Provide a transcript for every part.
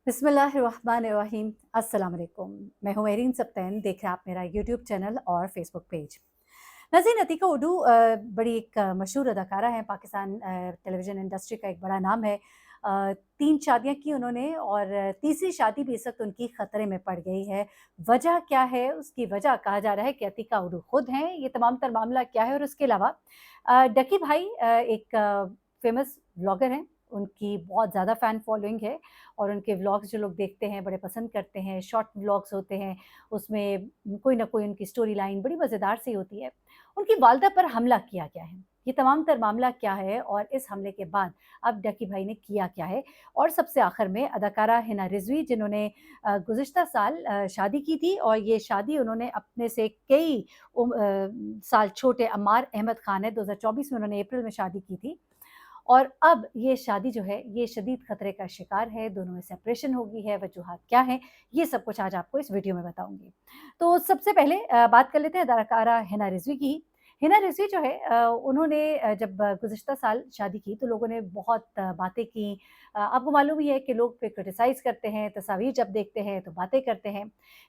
बिस्मिल्लाहिर्रहमानिर्रहीम। अस्सलाम वालेकुम। मैं हूँ मेरीन सप्तैन, देख रहे हैं आप मेरा यूट्यूब चैनल और फेसबुक पेज। नाज़रीन, अतीका उर्दू बड़ी एक मशहूर अदाकारा हैं। पाकिस्तान टेलीविज़न इंडस्ट्री का एक बड़ा नाम है। 3 शादियाँ की उन्होंने और तीसरी शादी भी इस वक़्त उनकी ख़तरे में पड़ गई है। वजह क्या है? उसकी वजह कहा जा रहा है कि अतीका उर्दू खुद हैं। ये तमाम तर मामला क्या है? और उसके अलावा डकी भाई एक फ़ेमस व्लॉगर हैं। उनकी बहुत ज़्यादा फ़ैन फ़ॉलोइंग है और उनके व्लॉग्स जो लोग देखते हैं बड़े पसंद करते हैं। शॉर्ट व्लॉग्स होते हैं, उसमें कोई ना कोई उनकी स्टोरी लाइन बड़ी मज़ेदार सी होती है। उनकी वालदा पर हमला किया गया है। ये तमाम तर मामला क्या है और इस हमले के बाद अब डकी भाई ने किया क्या है? और सबसे आखिर में अदाकारा हिना रिज़वी, जिन्होंने गुज़िश्ता साल शादी की थी और ये शादी उन्होंने अपने से कई साल छोटे अम्मार अहमद खान है, 2024 में उन्होंने अप्रैल में शादी की थी। और अब ये शादी जो है, ये शदीद खतरे का शिकार है, दोनों में सेपरेशन हो गई है, वजूहात क्या हैं, ये सब कुछ आज आपको इस वीडियो में बताऊँगी। तो सबसे पहले बात कर लेते हैं अदाकारा हिना रिज़वी की। हिना रिज़वी जो है उन्होंने जब गुज़िश्ता साल शादी की तो लोगों ने बहुत बातें की। आपको मालूम ही है कि लोग फिर क्रिटिसाइज़ करते हैं, तस्वीर जब देखते हैं तो बातें करते हैं।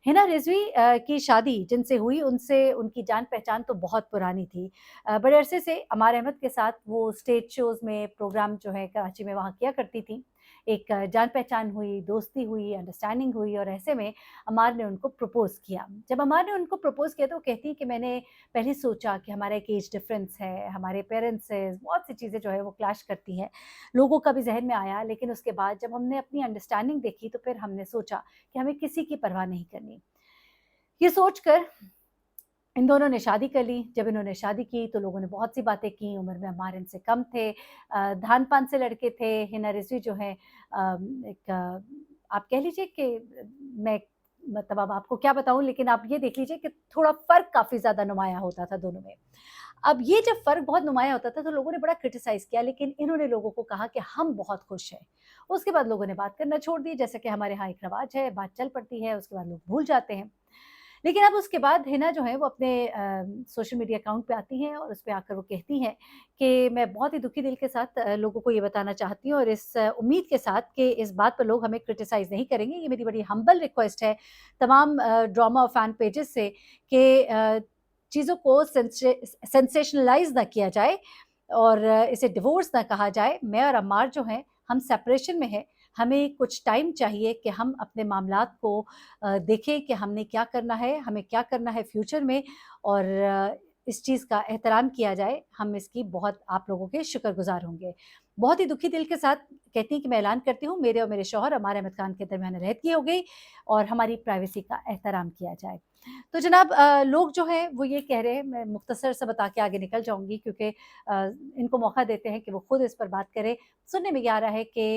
हिना रिज़वी की शादी जिनसे हुई, उनसे उनकी जान-पहचान तो बहुत पुरानी थी। बड़े अरसे से अमार अहमद के साथ वो स्टेज शोज़ में प्रोग्राम जो है कराची में वहाँ किया करती थी। एक जान-पहचान हुई, दोस्ती हुई, अंडरस्टैंडिंग हुई और ऐसे में अमार ने उनको प्रपोज़ किया। जब अमार ने उनको प्रपोज़ किया तो वो कहती हैं कि मैंने पहले सोचा कि हमारा एक एज डिफ़रेंस है, हमारे पेरेंट्स से बहुत सी चीज़ें जो है वो क्लैश करती हैं। लोगों का भी ज़हन में आया, लेकिन उसके बाद जब हमने अपनी अंडरस्टैंडिंग देखी तो फिर हमने सोचा कि हमें किसी की परवाह नहीं करनी। ये सोचकर इन दोनों ने शादी कर ली। जब इन्होंने शादी की तो लोगों ने बहुत सी बातें की, उम्र में अम्मार इनसे कम थे, धान-पान से लड़के थे। हिना रिज़वी जो है एक आप कह लीजिए कि मैं मतलब अब आपको क्या बताऊँ, लेकिन आप ये देख लीजिए कि थोड़ा फ़र्क काफ़ी ज़्यादा नुमायाँ होता था दोनों में। अब ये जब फ़र्क बहुत नुमायाँ होता था तो लोगों ने बड़ा क्रिटिसाइज़ किया, लेकिन इन्होंने लोगों को कहा कि हम बहुत खुश हैं। उसके बाद लोगों ने बात करना छोड़ दी, जैसा कि हमारे यहाँ एक रवाज है, बात चल पड़ती है, उसके बाद लोग भूल जाते हैं। लेकिन अब उसके बाद हिना जो है वो अपने सोशल मीडिया अकाउंट पे आती हैं और उस पे आकर वो कहती हैं कि मैं बहुत ही दुखी दिल के साथ लोगों को ये बताना चाहती हूँ और इस उम्मीद के साथ कि इस बात पर लोग हमें क्रिटिसाइज़ नहीं करेंगे। ये मेरी बड़ी हम्बल रिक्वेस्ट है तमाम ड्रामा और फैन पेजेज़ से कि चीज़ों को सेंसेशनलाइज़ ना किया जाए और इसे डिवोर्स ना कहा जाए। मैं और अम्मार जो हैं, हम सेपरेशन में हैं। हमें कुछ टाइम चाहिए कि हम अपने मामलात को देखें कि हमने क्या करना है, हमें क्या करना है फ्यूचर में और इस चीज़ का एहतराम किया जाए, हम इसकी बहुत आप लोगों के शुक्रगुज़ार होंगे। बहुत ही दुखी दिल के साथ कहती हैं कि मैं ऐलान करती हूँ, मेरे और मेरे शौहर अमार अहमद खान के दरमियान अलहदगी हो गई और हमारी प्राइवेसी का एहतराम किया जाए। तो जनाब लोग जो हैं वो ये कह रहे हैं, मैं मुख्तसर सा बता के आगे निकल जाऊँगी क्योंकि इनको मौका देते हैं कि वो खुद इस पर बात करें। सुनने में ये आ रहा है कि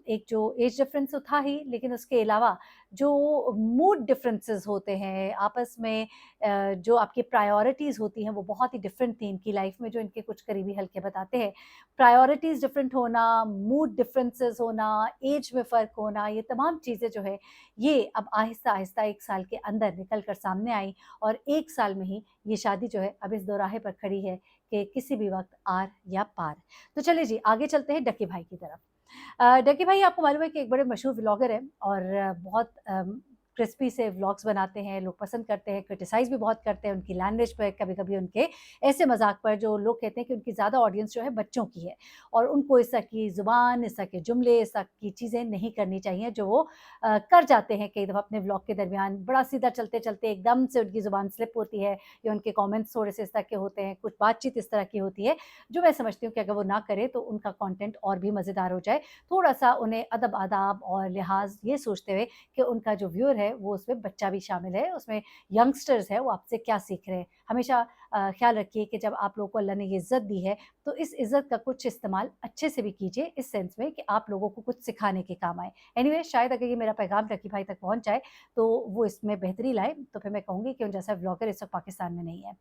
एक जो एज डिफरेंस तो था ही, लेकिन उसके अलावा जो मूड डिफरेंसेस होते हैं आपस में, जो आपकी प्रायोरिटीज़ होती हैं वो बहुत ही डिफरेंट थी इनकी लाइफ में, जो इनके कुछ करीबी हल्के बताते हैं। प्रायोरिटीज़ डिफरेंट होना, मूड डिफरेंसेस होना, एज में फ़र्क होना, ये तमाम चीज़ें जो है ये अब आहिस्ता-आहिस्ता 1 साल के अंदर निकल कर सामने आई और 1 साल में ही ये शादी जो है अब इस दोराहे पर खड़ी है कि किसी भी वक़्त आर या पार। तो चलिए जी, आगे चलते हैं डक्की भाई की तरफ। डक्की भाई आपको मालूम है कि एक बड़े मशहूर व्लॉगर हैं और बहुत क्रिस्पी से व्लॉग्स बनाते हैं, लोग पसंद करते हैं, क्रिटिसाइज़ भी बहुत करते हैं उनकी लैंग्वेज पर, कभी-कभी उनके ऐसे मज़ाक पर जो लोग कहते हैं कि उनकी ज़्यादा ऑडियंस जो है बच्चों की है और उनको इस तरह की ज़ुबान, इस तरह के जुमले, इस तरह की चीज़ें नहीं करनी चाहिए जो वो कर जाते हैं कई दफ़ा अपने व्लॉग के दरमियान। बड़ा सीधा चलते-चलते एकदम से उनकी ज़ुबान स्लिप होती है या उनके कमेंट्स थोड़े-से इस तरह के होते हैं, कुछ बातचीत इस तरह की होती है, जो मैं समझती हूँ कि अगर वो ना करें तो उनका कंटेंट और भी मज़ेदार हो जाए। थोड़ा-सा उन्हें अदब-आदाब और लिहाज़ ये सोचते हुए कि उनका जो व्यूअर है वो उसमें बच्चा भी शामिल है, उसमें यंगस्टर्स है, वो आपसे क्या सीख रहे हैं। हमेशा ख़्याल रखिए कि जब आप लोगों को अल्लाह ने ये इज़्ज़त दी है, तो इस इज़्ज़त का कुछ इस्तेमाल अच्छे से भी कीजिए, इस सेंस में कि आप लोगों को कुछ सिखाने के काम आए। एनीवे शायद अगर ये मेरा पैगाम रकी भाई तक पहुँच जाए, तो वो इसमें बेहतरी लाएँ, तो फिर मैं कहूँगी कि उन जैसा व्लॉगर इस वक़्त पाकिस्तान में नहीं है।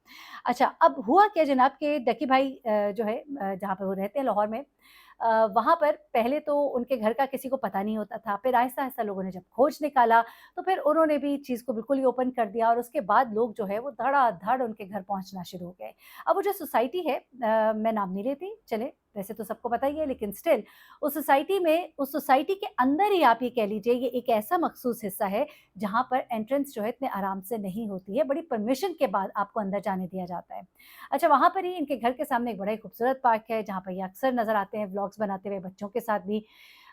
अच्छा, अब हुआ क्या जनाब कि डक्की भाई जो है जहाँ पे वो रहते हैं लाहौर में, वहाँ पर पहले तो उनके घर का किसी को पता नहीं होता था, फिर आहिस्ता-आहिस्ता लोगों ने जब खोज निकाला, तो फिर उन्होंने भी चीज़ को बिल्कुल ही ओपन कर दिया और उसके बाद लोग जो है वो धड़ाधड़ उनके घर पहुँचना शुरू हो गए। अब वो जो सोसाइटी है मैं नाम नहीं लेती, चलें वैसे तो सबको पता ही है, लेकिन स्टिल उस सोसाइटी में, उस सोसाइटी के अंदर ही आप ये कह लीजिए, ये एक ऐसा मखसूस हिस्सा है जहाँ पर एंट्रेंस जो है इतने आराम से नहीं होती है, बड़ी परमिशन के बाद आपको अंदर जाने दिया जाता है। अच्छा, वहाँ पर ही इनके घर के सामने एक बड़ा ही खूबसूरत पार्क है जहाँ पर ये अक्सर नज़र आते हैं व्लॉग्स बनाते हुए बच्चों के साथ भी।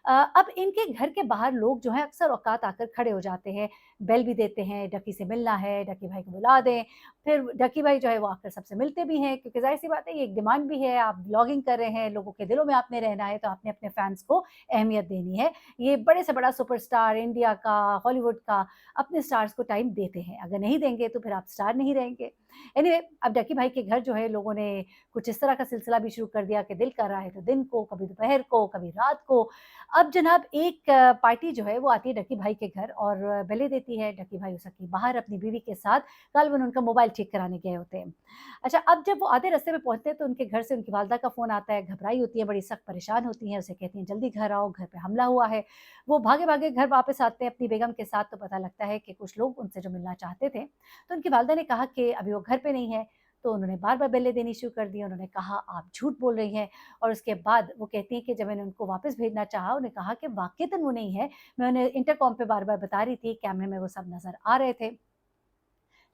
अब इनके घर के बाहर लोग जो हैं अक्सर औकात आकर खड़े हो जाते हैं, बेल भी देते हैं, डकी से मिलना है, डकी भाई को बुला दें। फिर डकी भाई जो है वो आकर सबसे मिलते भी हैं, क्योंकि ज़ाहिर-सी बात है ये एक डिमांड भी है, आप व्लॉगिंग कर रहे हैं, लोगों के दिलों में आपने रहना है, तो आपने अपने फैन्स को अहमियत देनी है। ये बड़े से बड़ा सुपरस्टार इंडिया का, हॉलीवुड का, अपने स्टार्स को टाइम देते हैं। अगर नहीं देंगे तो फिर आप स्टार नहीं रहेंगे। एनीवे, अब डकी भाई के घर जो है लोगों ने कुछ इस तरह का सिलसिला भी शुरू कर दिया कि दिल कर रहा है तो दिन को, कभी दोपहर को, कभी रात को। अब जनाब एक पार्टी जो है वो आती है डकी भाई के घर और बेले देती है। डकी भाई उसकी बाहर अपनी बीवी के साथ गालिबन उनका मोबाइल ठीक कराने गए होते हैं। अच्छा, अब जब वो आधे रास्ते में पहुँचते हैं तो उनके घर से उनकी वालदा का फ़ोन आता है, घबराई होती है, बड़ी सख्त परेशान होती हैं, उसे कहती हैं जल्दी घर आओ, घर पे हमला हुआ है। वो भागे-भागे घर वापस आते हैं अपनी बेगम के साथ, तो पता लगता है कि कुछ लोग उनसे जो मिलना चाहते थे, तो उनकी वालदा ने कहा कि अभी वो घर पे नहीं है, तो उन्होंने बार-बार बेले देनी शुरू कर दी। उन्होंने कहा आप झूठ बोल रही हैं, और उसके बाद वो कहती हैं कि जब मैंने उनको वापस भेजना चाहा, उन्होंने कहा कि वाक़ईतन वो नहीं है, मैं उन्हें इंटरकॉम पे बार-बार बता रही थी, कैमरे में वो सब नज़र आ रहे थे।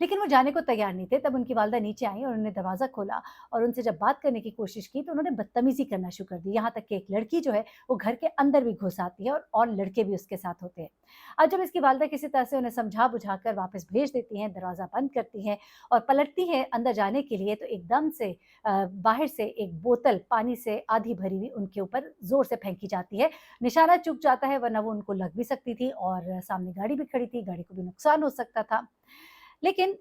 लेकिन वो जाने को तैयार नहीं थे। तब उनकी वालदा नीचे आईं और उन्होंने दरवाज़ा खोला और उनसे जब बात करने की कोशिश की तो उन्होंने बदतमीज़ी करना शुरू कर दी। यहाँ तक कि एक लड़की जो है वो घर के अंदर भी घुस आती है और लड़के भी उसके साथ होते हैं। अब जब इसकी वालदा किसी तरह से उन्हें समझा-बुझा कर वापस भेज देती हैं, दरवाज़ा बंद करती हैं और पलटती हैं अंदर जाने के लिए, तो एकदम से बाहर से एक बोतल पानी से आधी भरी हुई उनके ऊपर ज़ोर से फेंकी जाती है। निशाना चूक जाता है, वरना वो उनको लग भी सकती थी और सामने गाड़ी भी खड़ी थी, गाड़ी को भी नुकसान हो सकता था। लेकिन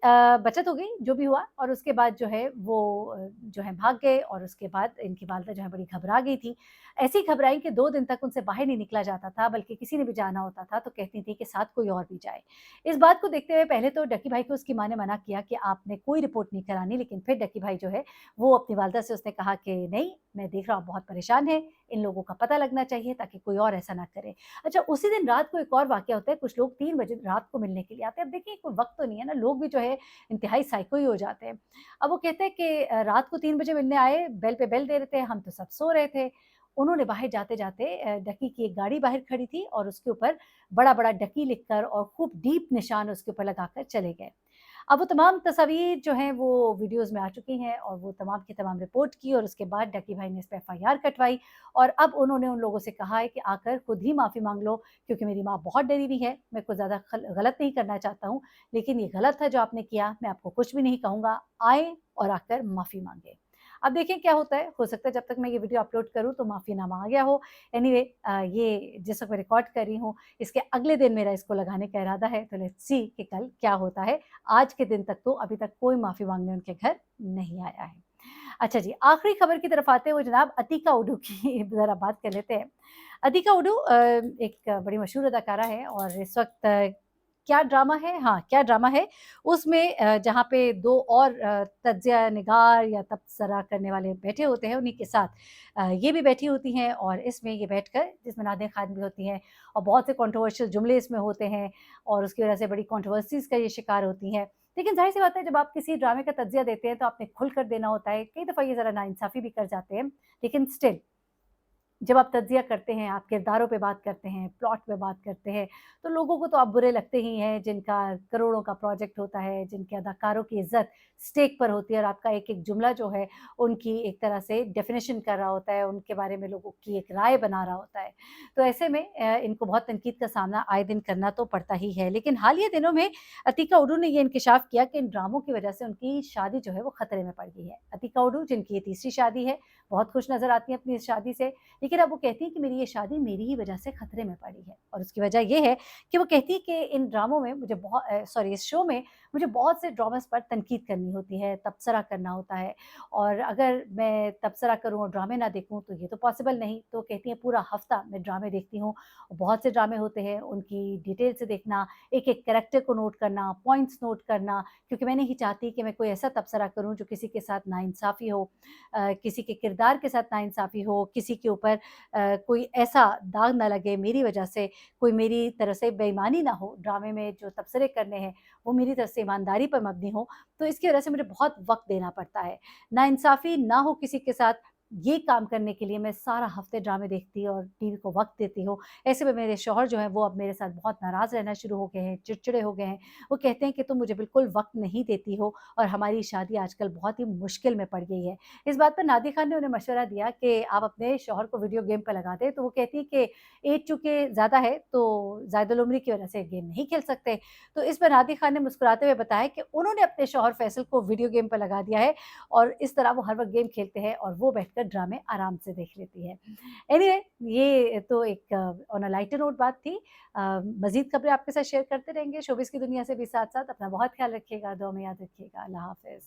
बचत हो गई, जो भी हुआ, और उसके बाद जो है वो जो है भाग गए और उसके बाद इनकी वालदा जो है बड़ी घबरा गई थी। ऐसी घबराई कि 2 दिन तक उनसे बाहर नहीं निकला जाता था, बल्कि किसी ने भी जाना होता था तो कहती थी कि साथ कोई और भी जाए। इस बात को देखते हुए पहले तो डकी भाई को उसकी माँ ने मना किया कि आपने कोई रिपोर्ट नहीं करानी, लेकिन फिर डकी भाई जो है वो अपनी वालदा से उसने कहा कि नहीं, मैं देख रहा हूँ बहुत परेशान है, इन लोगों का पता लगना चाहिए ताकि कोई और ऐसा ना करे। अच्छा, उसी दिन रात को एक और वाक़या होता है, कुछ लोग 3 बजे रात को मिलने के लिए आते हैं। अब देखिए कोई वक़्त तो नहीं है ना, लोग भी जो है इंतहाई साइको ही हो जाते हैं। अब वो कहते हैं कि रात को 3 बजे मिलने आए, बेल पे बेल दे रहे थे, हम तो सब सो रहे थे। उन्होंने बाहर जाते-जाते डकी की एक गाड़ी बाहर खड़ी थी और उसके ऊपर बड़ा-बड़ा डकी लिखकर और खूब डीप निशान उसके ऊपर लगाकर चले गए। अब वो तमाम तस्वीर जो हैं वो वीडियोज़ में आ चुकी हैं और वो तमाम की तमाम रिपोर्ट की और उसके बाद डकी भाई ने इस पे एफआईआर कटवाई और अब उन्होंने उन लोगों से कहा है कि आकर खुद ही माफ़ी माँग लो, क्योंकि मेरी माँ बहुत डरी हुई है, मैं कुछ ज़्यादा गलत नहीं करना चाहता हूँ, लेकिन ये गलत था जो आपने किया, मैं आपको कुछ भी नहीं कहूँगा, आएँ और आकर माफ़ी माँगे। अब देखें क्या होता है, हो सकता है जब तक मैं ये वीडियो अपलोड करूँ तो माफ़ीनामा आ गया हो। एनीवे, ये जिस वक़्त मैं रिकॉर्ड कर रही हूँ, इसके अगले दिन मेरा इसको लगाने का इरादा है, तो लेट्स सी कि कल क्या होता है। आज के दिन तक तो अभी तक कोई माफ़ी माँगने उनके घर नहीं आया है। अच्छा जी, आखिरी खबर की तरफ आते हुए जनाब अतीका उडू की ज़रा बात कर लेते हैं। अतीका उडू एक बड़ी मशहूर अदाकारा है और इस वक़्त क्या ड्रामा है, हाँ, क्या ड्रामा है, उसमें जहाँ पे 2 और तज्ज़िया निगार या तबसरा करने वाले बैठे होते हैं, उन्हीं के साथ ये भी बैठी होती हैं और इसमें ये बैठकर, जिसमें नादिया खान भी होती हैं और बहुत से कंट्रोवर्शियल जुमले इसमें होते हैं और उसकी वजह से बड़ी कंट्रोवर्सीज़ का ये शिकार होती हैं। लेकिन ज़ाहिर-सी बात है, जब आप किसी ड्रामे का तज्ज़िया देते हैं तो आपने खुलकर देना होता है। कई दफ़ा ये ज़रा नाइंसाफ़ी भी कर जाते हैं, लेकिन स्टिल जब आप तज्ज़िया करते हैं, आप किरदारों पे बात करते हैं, प्लॉट पे बात करते हैं, तो लोगों को तो आप बुरे लगते ही हैं, जिनका करोड़ों का प्रोजेक्ट होता है, जिनके अदाकारों की इज़्ज़त स्टेक पर होती है और आपका एक-एक जुमला जो है, उनकी एक तरह से डेफ़िनिशन कर रहा होता है, उनके बारे में लोगों की एक राय बना रहा होता है। तो ऐसे में इनको बहुत तनकीद का सामना आए दिन करना तो पड़ता ही है। लेकिन हालिया दिनों में अतीका उडू ने ये इंकशाफ़ किया कि इन ड्रामों की वजह से उनकी शादी जो है, वो खतरे में पड़ गई है। अतीका उडू, जिनकी ये तीसरी शादी है, बहुत खुश नज़र आती हैं अपनी इस शादी से, लेकिन अब वो कहती हैं कि मेरी ये शादी मेरी ही वजह से खतरे में पड़ी है और उसकी वजह ये है कि वो कहती है कि इन ड्रामों में मुझे सॉरी, इस शो में मुझे बहुत से ड्रामास पर तनकीद करनी होती है, तबसरा करना होता है और अगर मैं तबसरा करूँ और ड्रामे ना देखूँ तो ये तो पॉसिबल नहीं। तो कहती हैं पूरा हफ्ता मैं ड्रामे देखती हूँ, बहुत से ड्रामे होते हैं, उनकी डिटेल से देखना, एक-एक कैरेक्टर को नोट करना, पॉइंट्स नोट करना, क्योंकि मैं नहीं चाहती कि मैं कोई ऐसा तबसरा करूँ जो किसी के साथ नाइंसाफ़ी हो, किसी के किरदार के साथ नाइंसाफ़ी हो, किसी के ऊपर कोई ऐसा दाग ना लगे मेरी वजह से, कोई मेरी तरफ से बेईमानी ना हो, ड्रामे में जो तबसरे करने हैं वो मेरी तरफ से ईमानदारी पर मबनी हो, तो इसकी वजह से मुझे बहुत वक़्त देना पड़ता है। नाइंसाफ़ी ना हो किसी के साथ, ये काम करने के लिए मैं सारा हफ़्ते ड्रामे देखती और टीवी को वक़्त देती हूँ। ऐसे में मेरे शौहर जो हैं वो अब मेरे साथ बहुत नाराज़ रहना शुरू हो गए हैं, चिड़चिड़े हो गए हैं। वो कहते हैं कि तुम मुझे बिल्कुल वक़्त नहीं देती हो और हमारी शादी आजकल बहुत ही मुश्किल में पड़ गई है। इस बात पर नादिया खान ने उन्हें मशवरा दिया कि आप अपने शौहर को वीडियो गेम पे लगा दें, तो वो कहती है कि एज चूँकि ज़्यादा है तो ज़ायदुल उम्री की वज़ह से गेम नहीं खेल सकते। तो इस पर नादिया खान ने मुस्कुराते हुए बताया कि उन्होंने अपने शौहर फैसल को वीडियो गेम पे लगा दिया है और इस तरह वो हर वक़्त गेम खेलते हैं और वो बैठकर ड्रामे आराम से देख लेती है। एनीवे ये तो एक ऑन अ लाइटर नोट बात थी। मज़ीद खबरें आपके साथ शेयर करते रहेंगे शोबिज़ की दुनिया से भी साथ-साथ। अपना बहुत ख़्याल रखिएगा, दुआ में याद रखिएगा। अल्लाह हाफ़िज़।